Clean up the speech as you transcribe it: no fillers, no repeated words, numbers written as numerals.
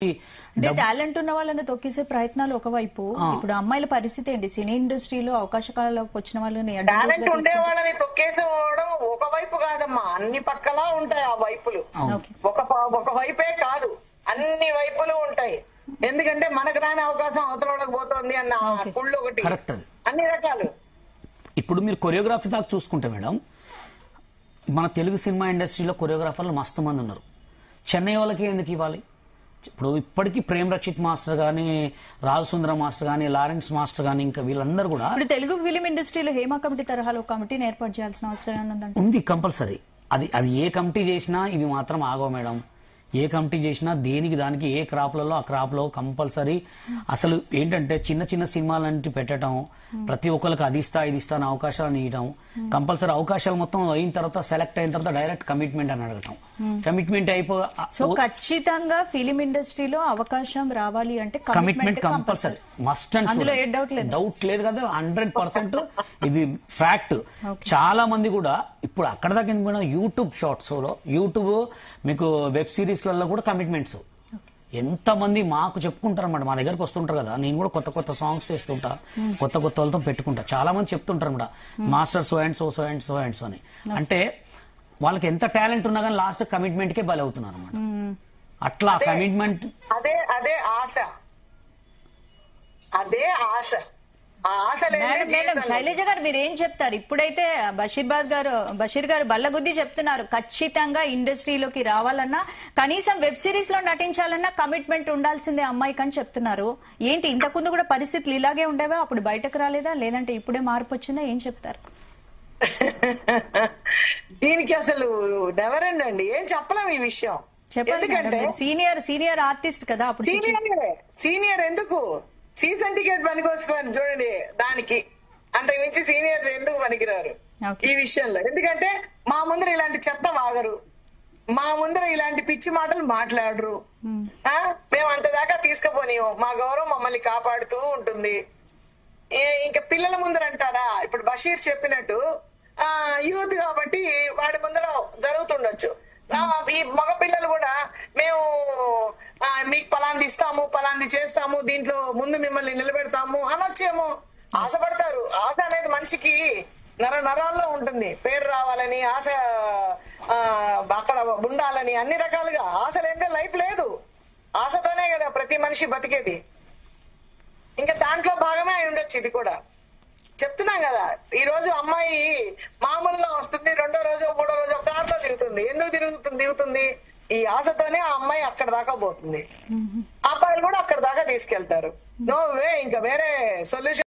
అంటే టాలెంట్ ఉన్న వాళ్ళని తొక్కేసే ప్రయత్నాలు ఒకవైపు, ఇప్పుడు అమ్మాయిల పరిస్థితి ఏంటి? సినీ ఇండస్ట్రీలో అవకాశాలకు వచ్చిన వాళ్ళని టాలెంట్ ఉండే వాళ్ళని తొక్కేసేవడం ఒకవైపు కాదమ్మా, అన్ని పక్కలా ఉంటాయి ఆ వైపులు. ఒక వైపే కాదు, అన్ని వైపులు ఉంటాయి. ఎందుకంటే మనకు రాని అవకాశం అవతల వాళ్ళకి పోతుంది అన్న కుళ్ళు ఒకటి, అన్ని రకాలు. ఇప్పుడు మీరు కొరియోగ్రఫీ దాకా చూసుకుంటే మేడం, మన తెలుగు సినిమా ఇండస్ట్రీలో కొరియోగ్రాఫర్లు మస్తు మంది ఉన్నారు. చెన్నై వాళ్ళకి ఎందుకు ఇవ్వాలి? ఇప్పుడు ఇప్పటికీ ప్రేమ్ రక్షిత్ మాస్టర్ గానీ, రాజసుందర మాస్టర్ గానీ, లారెన్స్ మాస్టర్ గానీ, ఇంకా వీళ్ళందరూ కూడా ఇప్పుడు తెలుగు ఫిలిం ఇండస్ట్రీలో హేమా కమిటీ తరహాలో కమిటీని ఏర్పాటు చేయాల్సిన అవసరం ఉంది కంపల్సరీ. అది ఏ కమిటీ చేసినా ఇవి మాత్రం ఆగవు మేడం. ఏ కమిటీ చేసినా దేనికి దానికి ఏ క్రాప్లలో ఆ క్రాప్లో కంపల్సరీ. అసలు ఏంటంటే చిన్న చిన్న సినిమాలంటి పెట్టడం, ప్రతి ఒక్కరికి అది ఇస్తా ఇది ఇస్తా అని అవకాశాలను ఇవ్వడం, కంపల్సరీ అవకాశాలు మొత్తం అయిన తర్వాత సెలెక్ట్ అయిన తర్వాత డైరెక్ట్ కమిట్మెంట్ అని అడగటం. కమిట్మెంట్ సో ఖచ్చితంగా ఫిలిం ఇండస్ట్రీలో అవకాశం రావాలి అంటే కమిట్మెంట్ కంపల్సరీ, మస్ట్ అండ్ అందులో ఏ డౌట్ లేదు కదా. 100% ఇది ఫ్యాక్ట్. చాలా మంది కూడా ఇప్పుడు అక్కడ దాకా ఎందుకు యూట్యూబ్ షార్ట్స్ లో, యూట్యూబ్ మీకు వెబ్ సిరీస్ లలో కూడా కమిట్మెంట్స్ ఎంతమంది మాకు చెప్పుకుంటారు అన్నమాట. మా దగ్గరకు వస్తుంటారు కదా, నేను కూడా కొత్త కొత్త సాంగ్స్ చేస్తుంటా, కొత్త కొత్త వాళ్ళతో పెట్టుకుంటా. చాలా మంది చెప్తుంటారు అన్నమాట, master so and so so and so and so అని. అంటే వాళ్ళకి ఎంత టాలెంట్ ఉన్నా కానీ లాస్ట్ కమిట్మెంట్ కే బలి అవుతున్నారు అన్నమాట. అట్లా కమిట్మెంట్ అదే ఆశ, అదే ఆశ. శైలజ గారు మీరు ఏం చెప్తారు? ఇప్పుడైతే బషీర్ గారు బల్లగుద్ది చెప్తున్నారు, ఖచ్చితంగా ఇండస్ట్రీలోకి రావాలన్నా, కనీసం వెబ్ సిరీస్ లో నటించాలన్నా కమిట్మెంట్ ఉండాల్సిందే అమ్మాయికి అని చెప్తున్నారు. ఏంటి ఇంతకుముందు కూడా పరిస్థితులు ఇలాగే ఉండేవా? అప్పుడు బయటకు రాలేదా? లేదంటే ఇప్పుడే మార్పు వచ్చిందా? ఏం చెప్తారు దీనికి? అసలు నెవరెండ్ అండి, ఏం చెప్పలేం ఈ విషయం. ఎందుకంటే సీనియర్ ఆర్టిస్ట్ కదా. అప్పుడు సీనియర్ ఎందుకు సీజన్ టికెట్ పనికి వస్తుంది చూడండి, దానికి అంతకు మించి సీనియర్స్ ఎందుకు పనికిరారు ఈ విషయంలో? ఎందుకంటే మా ముందర ఇలాంటి చెత్త వాగరు, మా ముందర ఇలాంటి పిచ్చి మాటలు మాట్లాడరు. మేము అంత దాకా తీసుకుపోనివ్వం, మా గౌరవం మమ్మల్ని కాపాడుతూ ఉంటుంది. ఇంకా పిల్లల ముందర అంటారా? ఇప్పుడు బషీర్ చెప్పినట్టు యూత్ కాబట్టి వాడి ముందర జరుగుతుండొచ్చు. ఈ మగ పిల్లలు కూడా మేము మీకు పలాంది ఇస్తాము, పలాంది చేస్తాము, దీంట్లో ముందు మిమ్మల్ని నిలబెడతాము అనొచ్చేమో. ఆశపడతారు. ఆశ అనేది మనిషికి నరాల్లో ఉంటుంది. పేరు రావాలని ఆశ, అక్కడ ఉండాలని, అన్ని రకాలుగా ఆశ లేదే లైఫ్ లేదు. ఆశతోనే కదా ప్రతి మనిషి బతికేది. ఇంకా దాంట్లో భాగమే అయి ఉండొచ్చు ఇది కూడా. చెప్తున్నాం కదా, ఈ రోజు అమ్మాయి మామూలుగా వస్తుంది, రెండో రోజు మూడో రోజు కారులో దిగుతుంది. ఎందుకు దిగుతుంది? ఈ ఆశతోనే ఆ అమ్మాయి అక్కడ దాకా పోతుంది. అబ్బాయిలు కూడా అక్కడ దాకా తీసుకెళ్తారు. నో వే, ఇంకా వేరే సొల్యూషన్